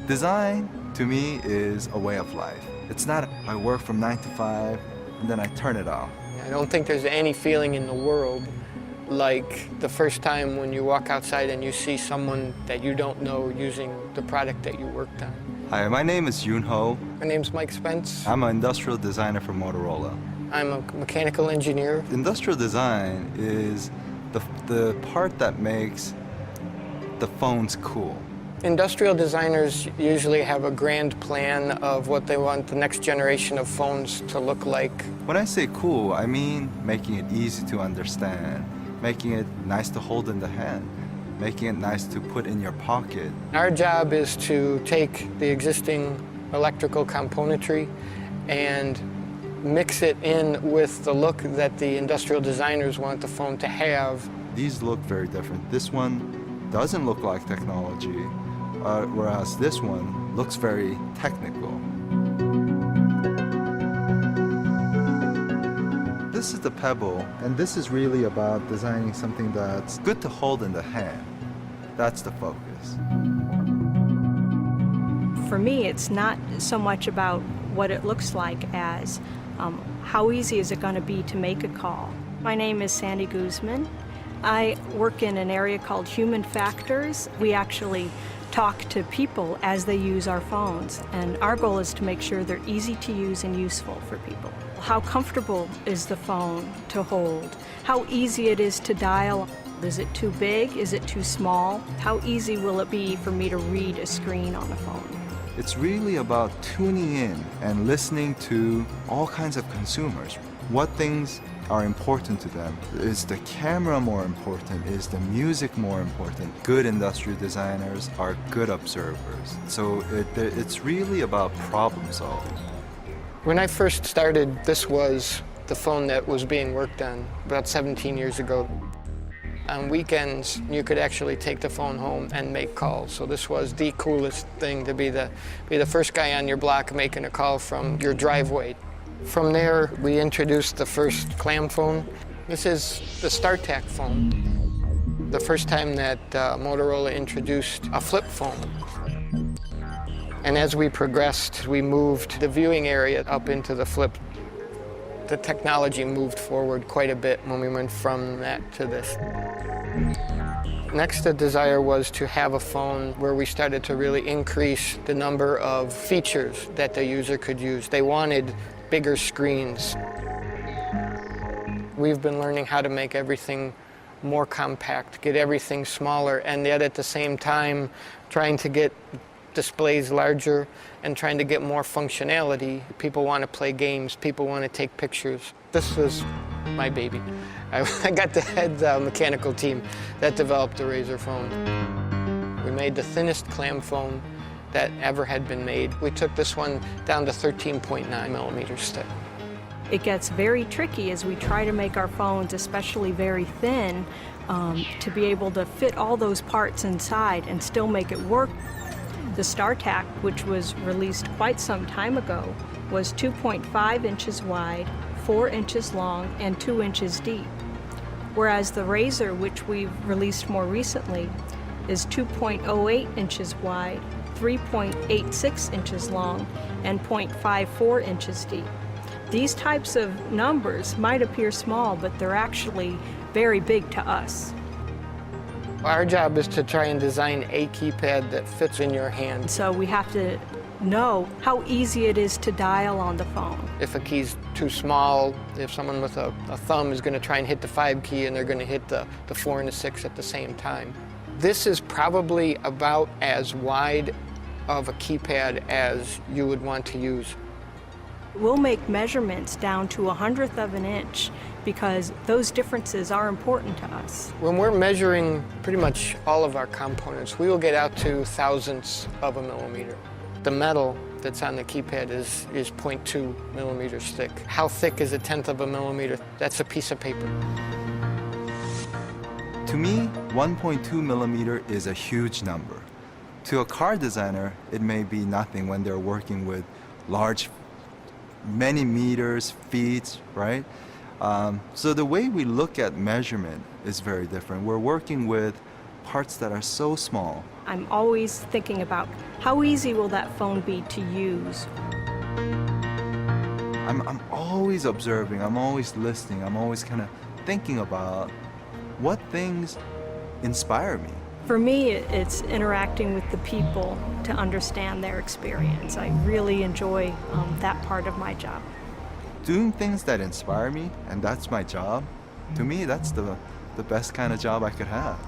Design, to me, is a way of life. It's not I work from 9 to 5 and then I turn it off. I don't think there's any feeling in the world like the first time when you walk outside and you see someone that you don't know using the product that you worked on. Hi, my name is Yoon Ho. My name's Mike Spence. I'm an industrial designer for Motorola. I'm a mechanical engineer. Industrial design is the part that makes the phones cool. Industrial designers usually have a grand plan of what they want the next generation of phones to look like. When I say cool, I mean making it easy to understand, making it nice to hold in the hand, making it nice to put in your pocket. Our job is to take the existing electrical componentry and mix it in with the look that the industrial designers want the phone to have. These look very different. This one doesn't look like technology, whereas this one looks very technical. This is the Pebble, and this is really about designing something that's good to hold in the hand. That's the focus. For me, it's not so much about what it looks like as how easy is it going to be to make a call. My name is Sandy Guzman. I work in an area called Human Factors. We actually talk to people as they use our phones, and our goal is to make sure they're easy to use and useful for people. How comfortable is the phone to hold? How easy it is to dial? Is it too big? Is it too small? How easy will it be for me to read a screen on a phone? It's really about tuning in and listening to all kinds of consumers. What things are important to them? Is the camera more important? Is the music more important? Good industrial designers are good observers. So it's really about problem solving. When I first started, this was the phone that was being worked on about 17 years ago. On weekends, you could actually take the phone home and make calls. So this was the coolest thing, to be the first guy on your block making a call from your driveway. From there, we introduced the first clam phone. This is the StarTAC phone. The first time that Motorola introduced a flip phone. And as we progressed, we moved the viewing area up into the flip. The technology moved forward quite a bit when we went from that to this. Next, the desire was to have a phone where we started to really increase the number of features that the user could use. They wanted bigger screens. We've been learning how to make everything more compact, get everything smaller, and yet at the same time trying to get displays larger and trying to get more functionality. People want to play games, people want to take pictures. This was my baby. I got to head the mechanical team that developed the Razr phone. We made the thinnest clam phone that ever had been made. We took this one down to 13.9 millimeters thick. It gets very tricky as we try to make our phones, especially very thin, to be able to fit all those parts inside and still make it work. The StarTAC, which was released quite some time ago, was 2.5 inches wide, 4 inches long, and 2 inches deep. Whereas the Razr, which we've released more recently, is 2.08 inches wide, 3.86 inches long, and 0.54 inches deep. These types of numbers might appear small, but they're actually very big to us. Our job is to try and design a keypad that fits in your hand. So we have to know how easy it is to dial on the phone. If a key's too small, if someone with a thumb is going to try and hit the 5 key and they're going to hit the 4 and the 6 at the same time. This is probably about as wide of a keypad as you would want to use. We'll make measurements down to 1/100th of an inch because those differences are important to us. When we're measuring pretty much all of our components, we will get out to thousandths of a millimeter. The metal that's on the keypad is 0.2 millimeters thick. How thick is 1/10 of a millimeter? That's a piece of paper. To me, 1.2 millimeter is a huge number. To a car designer, it may be nothing when they're working with large, many meters, feet, right? So the way we look at measurement is very different. We're working with parts that are so small. I'm always thinking about how easy will that phone be to use. I'm always observing, I'm always listening, I'm always kind of thinking about what things inspire me. For me, it's interacting with the people to understand their experience. I really enjoy that part of my job. Doing things that inspire me, and that's my job, to me, that's the best kind of job I could have.